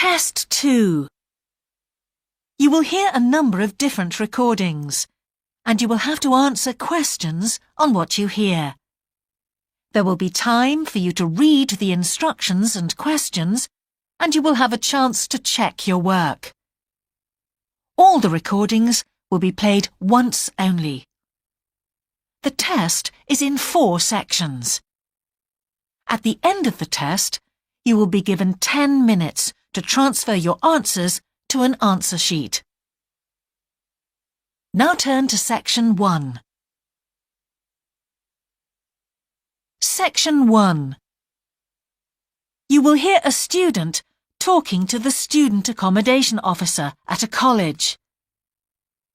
Test 2. You will hear a number of different recordings, and you will have to answer questions on what you hear. There will be time for you to read the instructions and questions, and you will have a chance to check your work. All the recordings will be played once only. The test is in 4 sections. At the end of the test, you will be given 10 minutes to transfer your answers to an answer sheet. Now turn to Section 1. Section 1. You will hear a student talking to the student accommodation officer at a college.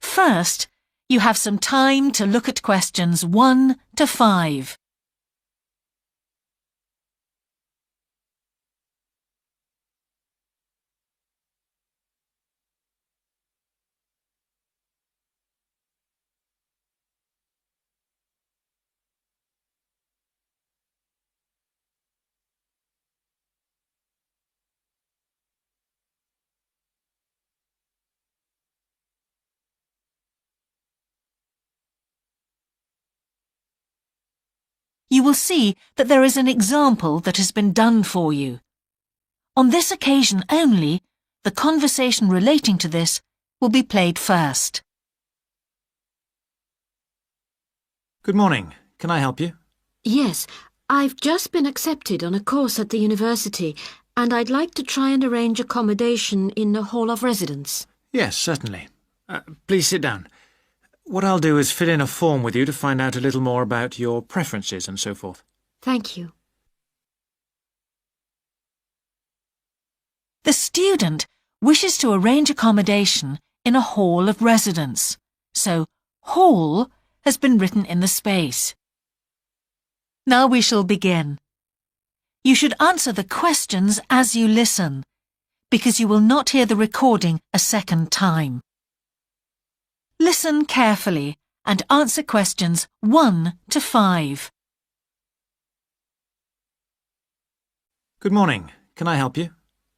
First, you have some time to look at questions 1 to 5. You will see that there is an example that has been done for you. On this occasion only, the conversation relating to this will be played first. Good morning. Can I help you? Yes, I've just been accepted on a course at the university, and I'd like to try and arrange accommodation in a hall of residence. Yes, certainly. Please sit down. What I'll do is fill in a form with you to find out a little more about your preferences and so forth. Thank you. The student wishes to arrange accommodation in a hall of residence, so hall has been written in the space. Now we shall begin. You should answer the questions as you listen, because you will not hear the recording a second time. Listen carefully and answer questions 1 to 5. Good morning. Can I help you?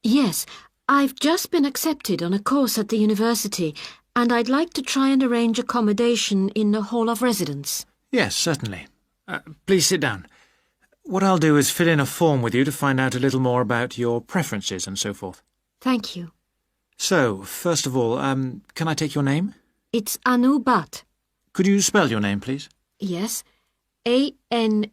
Yes, I've just been accepted on a course at the university, and I'd like to try and arrange accommodation in a hall of residence. Yes, certainly. Please sit down. What I'll do is fill in a form with you to find out a little more about your preferences and so forth. Thank you. So, first of all, can I take your name? It's Anu Bhatt. Could you spell your name, please? Yes, ANUBHATT.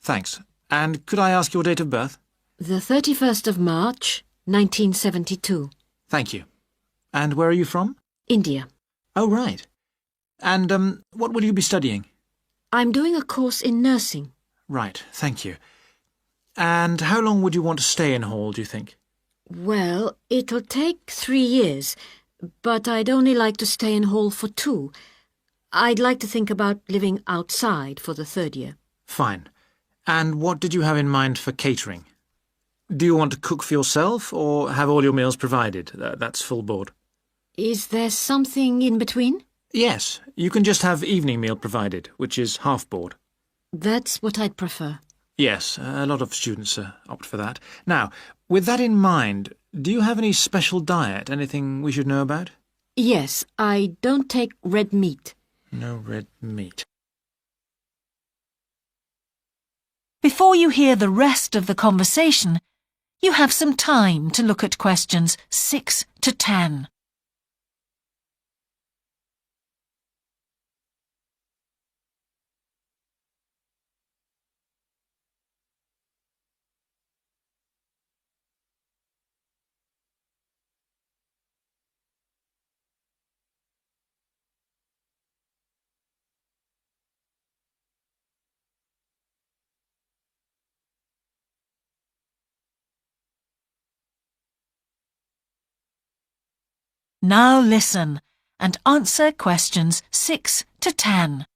Thanks. And could I ask your date of birth? The 31st of March, 1972. Thank you. And where are you from? India. Oh, right. And, what will you be studying? I'm doing a course in nursing. Right, thank you. And how long would you want to stay in hall, do you think? Well, it'll take 3 years, but I'd only like to stay in hall for 2. I'd like to think about living outside for the 3rd year. Fine. And what did you have in mind for catering? Do you want to cook for yourself or have all your meals provided? That's full board. Is there something in between? Yes, you can just have evening meal provided, which is half board. That's what I'd prefer. Yes, a lot of students opt for that. Now, with that in mind, do you have any special diet, anything we should know about? Yes, I don't take red meat. No red meat. Before you hear the rest of the conversation, you have some time to look at questions 6 to 10. Now listen and answer questions 6 to 10.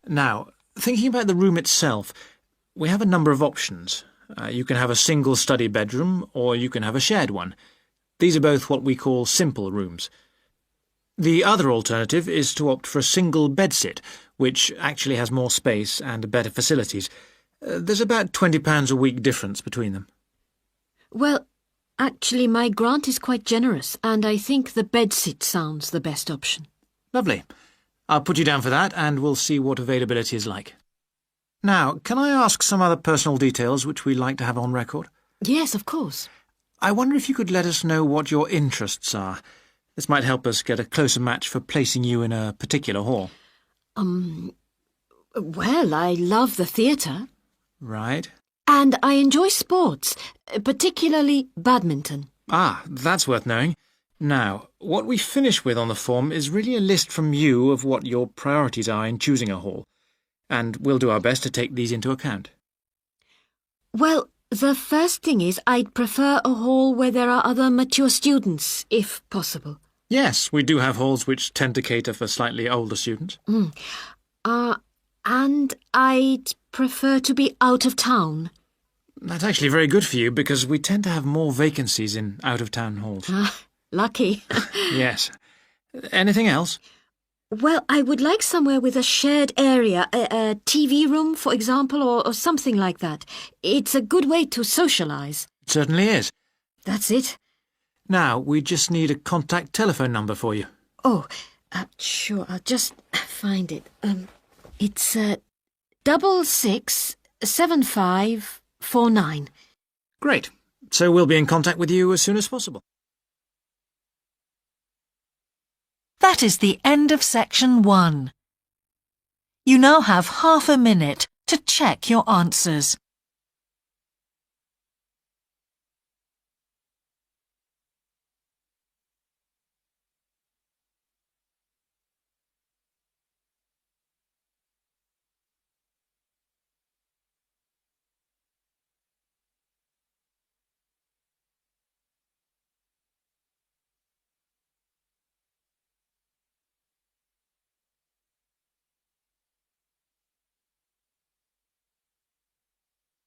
Now, thinking about the room itself, we have a number of options. You can have a single study bedroom or you can have a shared one. These are both what we call simple rooms. The other alternative is to opt for a single bedsit, which actually has more space and better facilities. There's about £20 a week difference between them. Well, actually, my grant is quite generous, and I think the bedsit sounds the best option. Lovely. I'll put you down for that, and we'll see what availability is like. Now, can I ask some other personal details which we like to have on record? Yes, of course. I wonder if you could let us know what your interests are. This might help us get a closer match for placing you in a particular hall. Well, I love the theatre. Right. And I enjoy sports, particularly badminton. Ah, that's worth knowing. Now, what we finish with on the form is really a list from you of what your priorities are in choosing a hall, and we'll do our best to take these into account. Well, the first thing is I'd prefer a hall where there are other mature students, if possible. Yes, we do have halls which tend to cater for slightly older students. And I'd prefer to be out of town. That's actually very good for you because we tend to have more vacancies in out-of-town halls. Lucky. Yes. Anything else? Well, I would like somewhere with a shared area, a TV room, for example, or something like that. It's a good way to socialise. It certainly is. That's it. Now, we just need a contact telephone number for you. Oh, sure, I'll just find it. It's 667549. Great. So we'll be in contact with you as soon as possible. That is the end of section 1. You now have half a minute to check your answers.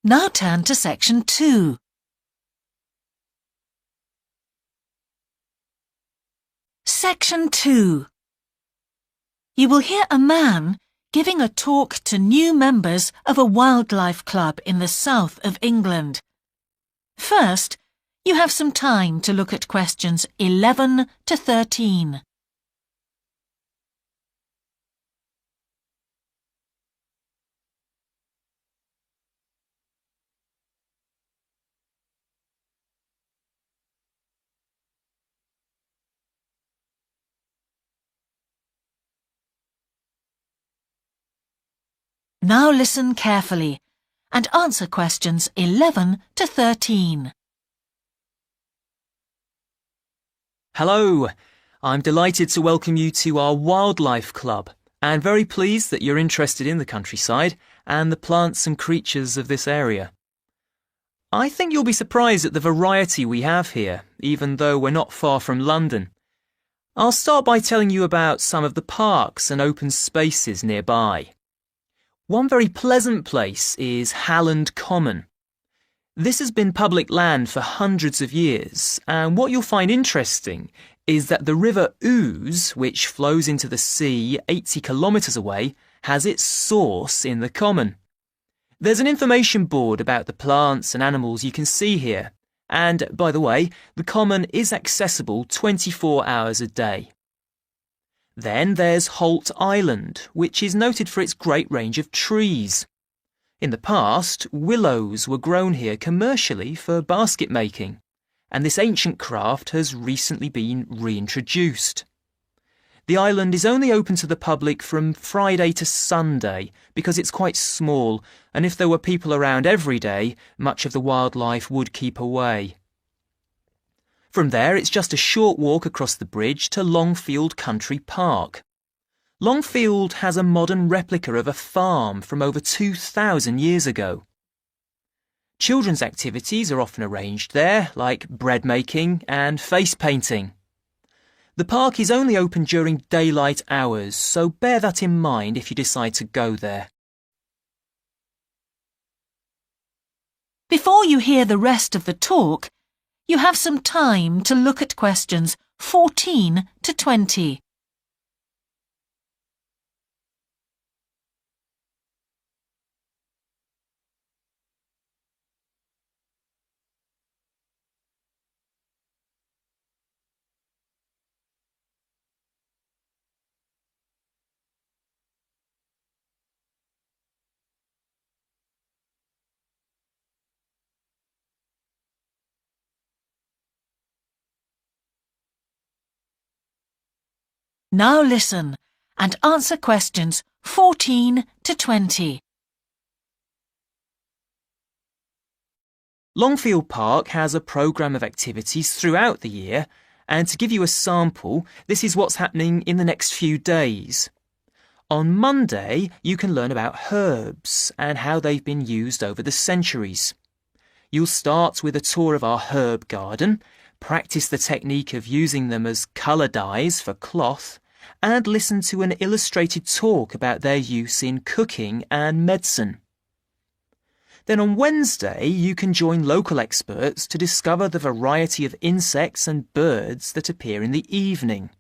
Now turn to section 2. Section 2. You will hear a man giving a talk to new members of a wildlife club in the south of England. First, you have some time to look at questions 11 to 13. Now listen carefully and answer questions 11 to 13. Hello, I'm delighted to welcome you to our Wildlife Club and very pleased that you're interested in the countryside and the plants and creatures of this area. I think you'll be surprised at the variety we have here, even though we're not far from London. I'll start by telling you about some of the parks and open spaces nearby. One very pleasant place is Halland Common. This has been public land for hundreds of years, and what you'll find interesting is that the River Ouse, which flows into the sea 80 kilometres away, has its source in the common. There's an information board about the plants and animals you can see here, and, by the way, the common is accessible 24 hours a day. Then there's Holt Island, which is noted for its great range of trees. In the past, willows were grown here commercially for basket making, and this ancient craft has recently been reintroduced. The island is only open to the public from Friday to Sunday because it's quite small, and if there were people around every day, much of the wildlife would keep away. From there, it's just a short walk across the bridge to Longfield Country Park. Longfield has a modern replica of a farm from over 2,000 years ago. Children's activities are often arranged there, like bread making and face painting. The park is only open during daylight hours, so bear that in mind if you decide to go there. Before you hear the rest of the talk, you have some time to look at questions 14 to 20. Now listen and answer questions 14 to 20. Longfield Park has a programme of activities throughout the year, and to give you a sample, this is what's happening in the next few days. On Monday, you can learn about herbs and how they've been used over the centuries. You'll start with a tour of our herb garden, practice the technique of using them as colour dyes for cloth, and listen to an illustrated talk about their use in cooking and medicine. Then on Wednesday, you can join local experts to discover the variety of insects and birds that appear in the evening.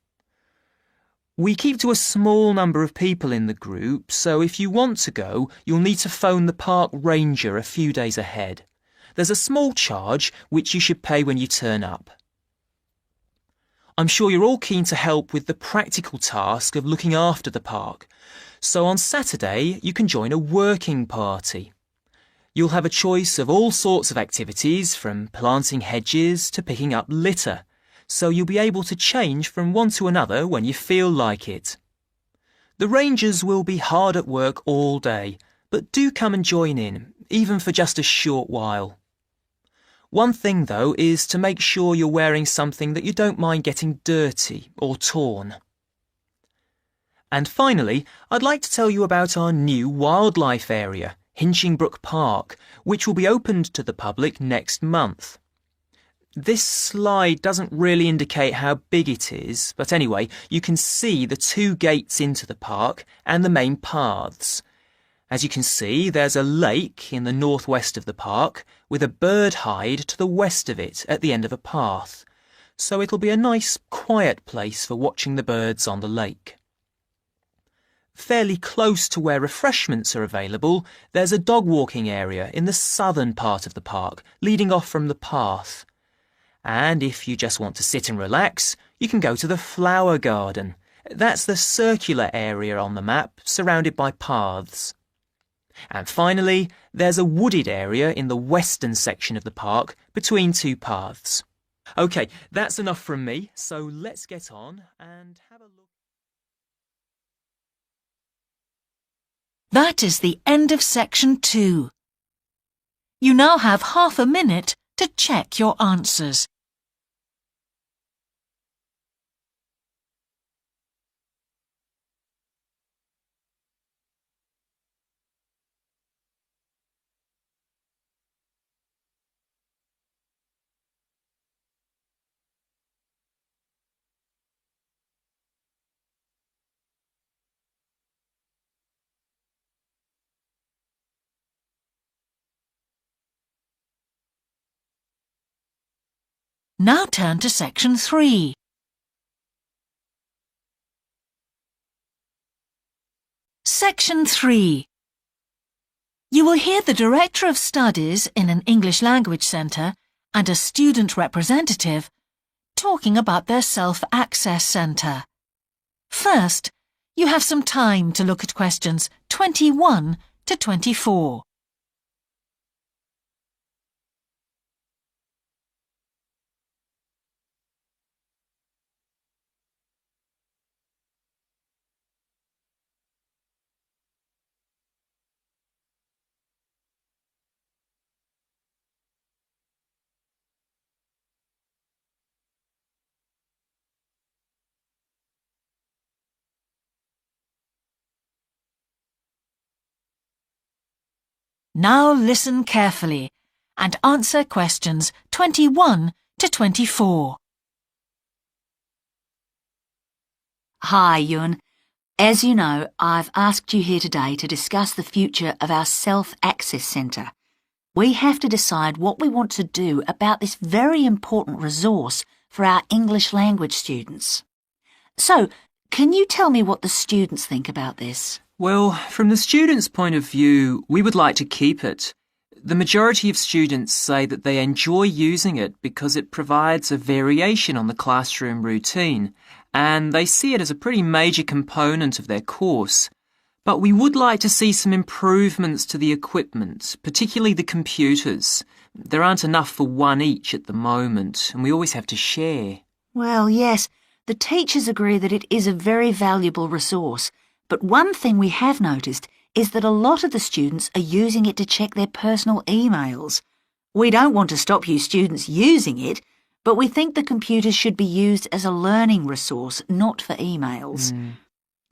We keep to a small number of people in the group, so if you want to go, you'll need to phone the park ranger a few days ahead. There's a small charge which you should pay when you turn up. I'm sure you're all keen to help with the practical task of looking after the park, so on Saturday you can join a working party. You'll have a choice of all sorts of activities, from planting hedges to picking up litter, so you'll be able to change from one to another when you feel like it. The rangers will be hard at work all day, but do come and join in, even for just a short while. One thing, though, is to make sure you're wearing something that you don't mind getting dirty or torn. And finally, I'd like to tell you about our new wildlife area, Hinchingbrook Park, which will be opened to the public next month. This slide doesn't really indicate how big it is, but anyway, you can see the 2 gates into the park and the main paths. As you can see, there's a lake in the northwest of the park, with a bird hide to the west of it at the end of a path, so it'll be a nice, quiet place for watching the birds on the lake. Fairly close to where refreshments are available, there's a dog walking area in the southern part of the park, leading off from the path. And if you just want to sit and relax, you can go to the flower garden. That's the circular area on the map, surrounded by paths. And finally, there's a wooded area in the western section of the park, between 2 paths. OK, that's enough from me, so let's get on and have a look. That is the end of section 2. You now have half a minute to check your answers. Now turn to section 3. Section 3. You will hear the Director of Studies in an English Language Centre and a student representative talking about their Self-Access Centre. First, you have some time to look at questions 21 to 24. Now listen carefully and answer questions 21 to 24. Hi, Yun. As you know, I've asked you here today to discuss the future of our Self-Access Centre. We have to decide what we want to do about this very important resource for our English language students. So, can you tell me what the students think about this? Well, from the students' point of view, we would like to keep it. The majority of students say that they enjoy using it because it provides a variation on the classroom routine, and they see it as a pretty major component of their course. But we would like to see some improvements to the equipment, particularly the computers. There aren't enough for one each at the moment, and we always have to share. Well, yes, the teachers agree that it is a very valuable resource, but one thing we have noticed is that a lot of the students are using it to check their personal emails. We don't want to stop you students using it, but we think the computers should be used as a learning resource, not for emails.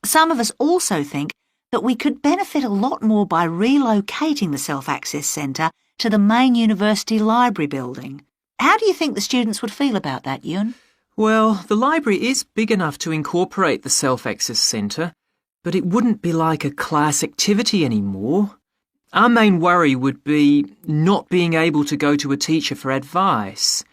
Some of us also think that we could benefit a lot more by relocating the Self-Access Centre to the main university library building. How do you think the students would feel about that, Ewan? Well, the library is big enough to incorporate the Self-Access Centre, but it wouldn't be like a class activity anymore. Our main worry would be not being able to go to a teacher for advice.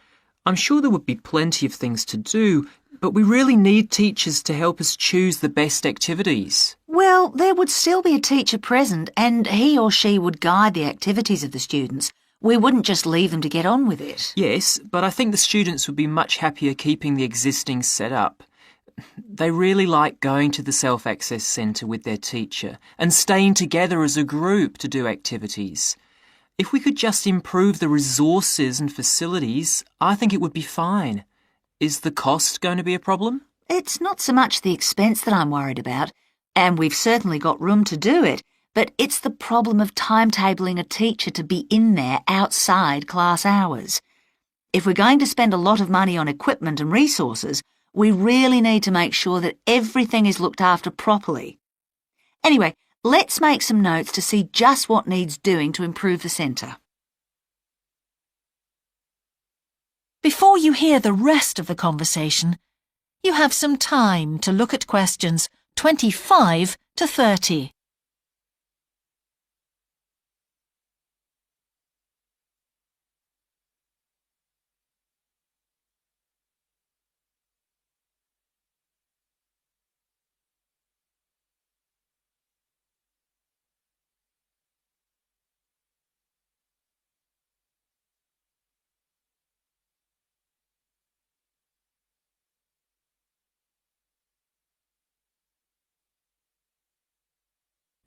I'm sure there would be plenty of things to do, but we really need teachers to help us choose the best activities. Well, there would still be a teacher present and he or she would guide the activities of the students. We wouldn't just leave them to get on with it. Yes, but I think the students would be much happier keeping the existing setup. They really like going to the Self-Access Centre with their teacher and staying together as a group to do activities. If we could just improve the resources and facilities, I think it would be fine. Is the cost going to be a problem? It's not so much the expense that I'm worried about, and we've certainly got room to do it, but it's the problem of timetabling a teacher to be in there outside class hours. If we're going to spend a lot of money on equipment and resources, we really need to make sure that everything is looked after properly. Anyway, let's make some notes to see just what needs doing to improve the centre. Before you hear the rest of the conversation, you have some time to look at questions 25 to 30.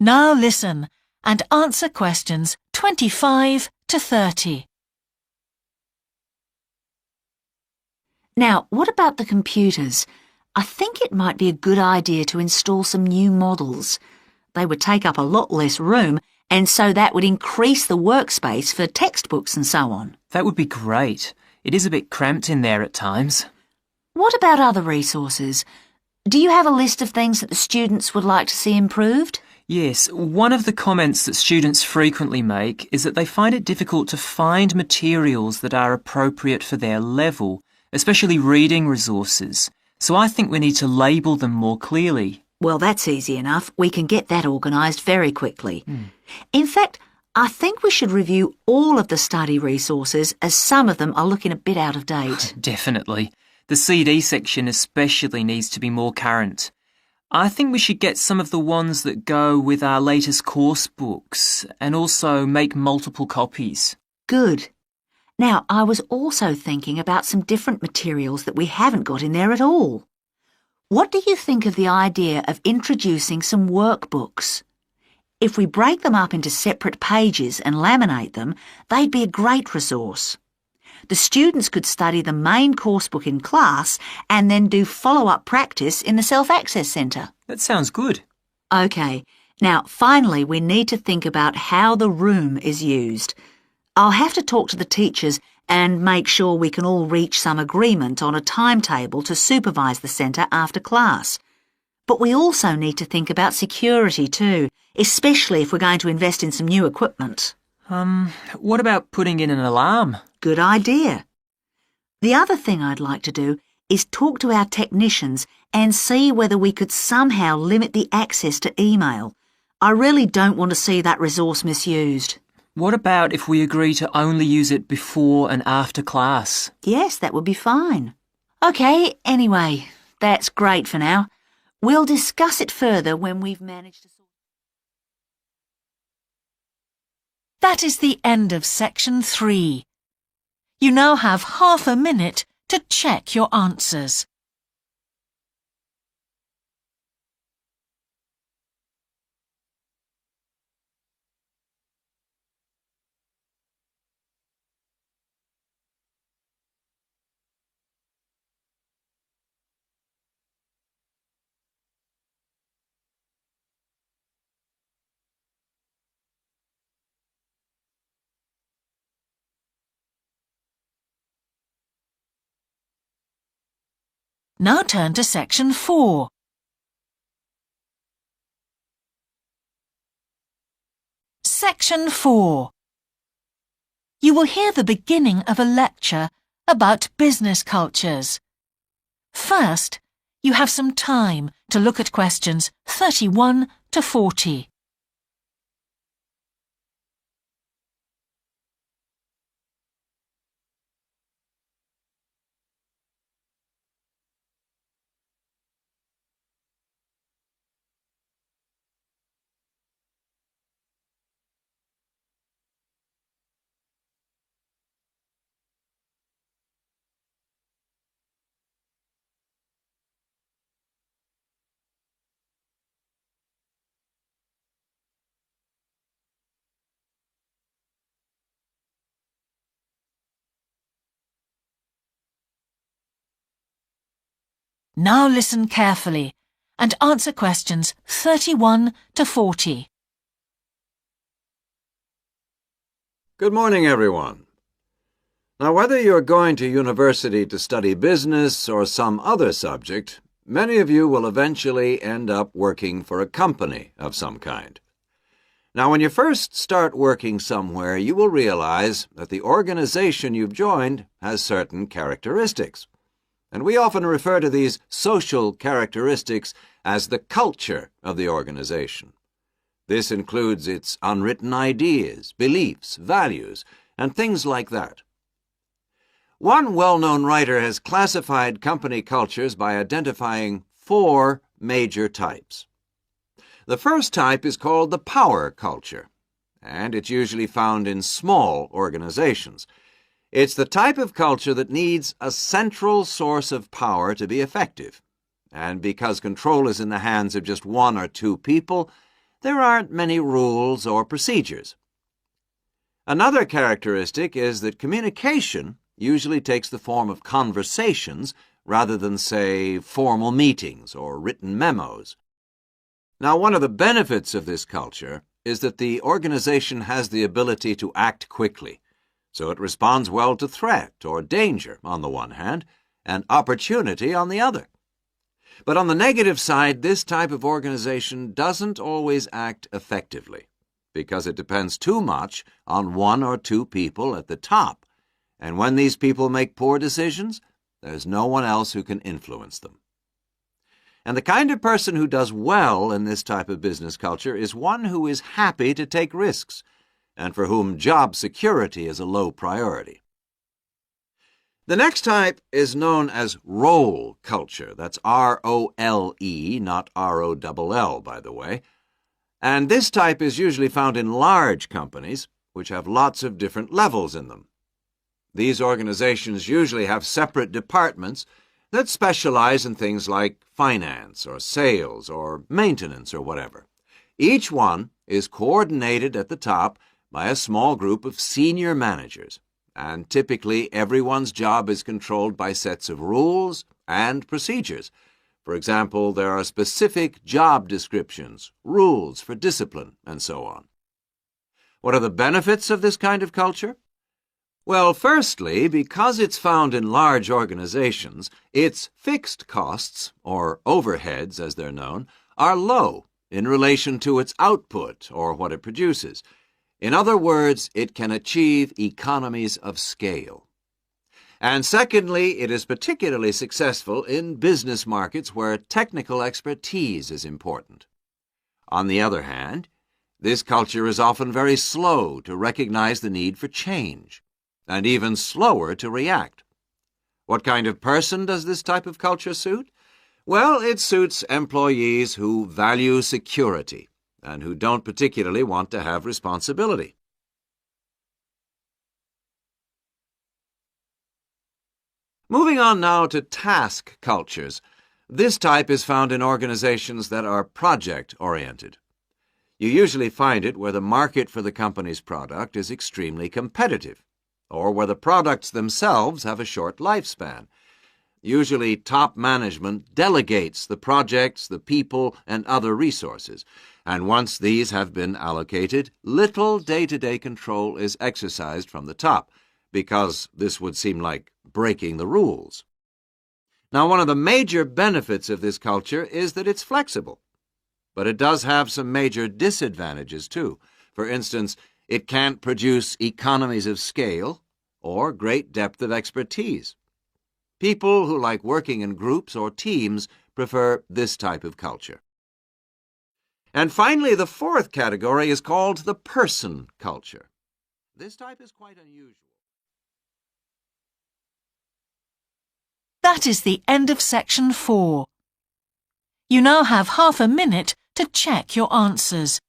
Now listen and answer questions 25 to 30. Now, what about the computers? I think it might be a good idea to install some new models. They would take up a lot less room, and so that would increase the workspace for textbooks and so on. That would be great. It is a bit cramped in there at times. What about other resources? Do you have a list of things that the students would like to see improved? Yes, one of the comments that students frequently make is that they find it difficult to find materials that are appropriate for their level, especially reading resources. So I think we need to label them more clearly. Well, that's easy enough. We can get that organised very quickly. In fact, I think we should review all of the study resources as some of them are looking a bit out of date. Definitely. The CD section especially needs to be more current. I think we should get some of the ones that go with our latest course books and also make multiple copies. Good. Now, I was also thinking about some different materials that we haven't got in there at all. What do you think of the idea of introducing some workbooks? If we break them up into separate pages and laminate them, they'd be a great resource. The students could study the main course book in class and then do follow-up practice in the Self-Access Centre. That sounds good. OK, now finally we need to think about how the room is used. I'll have to talk to the teachers and make sure we can all reach some agreement on a timetable to supervise the centre after class. But we also need to think about security too, especially if we're going to invest in some new equipment. What about putting in an alarm? Good idea. The other thing I'd like to do is talk to our technicians and see whether we could somehow limit the access to email. I really don't want to see that resource misused. What about if we agree to only use it before and after class? Yes, that would be fine. OK, anyway, that's great for now. We'll discuss it further when we've managed to sort. That is the end of section 3. You now have half a minute to check your answers. Now turn to section 4. Section 4. You will hear the beginning of a lecture about business cultures. First, you have some time to look at questions 31 to 40. Now listen carefully and answer questions 31 to 40. Good morning, everyone. Now, whether you're going to university to study business or some other subject, many of you will eventually end up working for a company of some kind. Now, when you first start working somewhere, you will realize that the organization you've joined has certain characteristics. And we often refer to these social characteristics as the culture of the organization. This includes its unwritten ideas, beliefs, values, and things like that. One well-known writer has classified company cultures by identifying 4 major types. The first type is called the power culture, and it's usually found in small organizations. It's the type of culture that needs a central source of power to be effective. And because control is in the hands of just 1 or 2 people, there aren't many rules or procedures. Another characteristic is that communication usually takes the form of conversations rather than, say, formal meetings or written memos. Now, one of the benefits of this culture is that the organization has the ability to act quickly. So it responds well to threat or danger on the one hand, and opportunity on the other. But on the negative side, this type of organization doesn't always act effectively, because it depends too much on 1 or 2 people at the top, and when these people make poor decisions, there's no one else who can influence them. And the kind of person who does well in this type of business culture is one who is happy to take risks, and for whom job security is a low priority. The next type is known as role culture. That's R-O-L-E, not R-O-L-L, by the way. And this type is usually found in large companies, which have lots of different levels in them. These organizations usually have separate departments that specialize in things like finance or sales or maintenance or whatever. Each one is coordinated at the top by a small group of senior managers, and typically everyone's job is controlled by sets of rules and procedures. For example, there are specific job descriptions, rules for discipline, and so on. What are the benefits of this kind of culture? Well, firstly, because it's found in large organizations, its fixed costs, or overheads as they're known, are low in relation to its output or what it produces. In other words, it can achieve economies of scale. And secondly, it is particularly successful in business markets where technical expertise is important. On the other hand, this culture is often very slow to recognize the need for change, and even slower to react. What kind of person does this type of culture suit? Well, it suits employees who value security and who don't particularly want to have responsibility. Moving on now to task cultures. This type is found in organizations that are project-oriented. You usually find it where the market for the company's product is extremely competitive, or where the products themselves have a short lifespan. Usually, top management delegates the projects, the people, and other resources, and once these have been allocated, little day-to-day control is exercised from the top, because this would seem like breaking the rules. Now, one of the major benefits of this culture is that it's flexible. But it does have some major disadvantages, too. For instance, it can't produce economies of scale or great depth of expertise. People who like working in groups or teams prefer this type of culture. And finally, the fourth category is called the person culture. This type is quite unusual. That is the end of section 4. You now have half a minute to check your answers.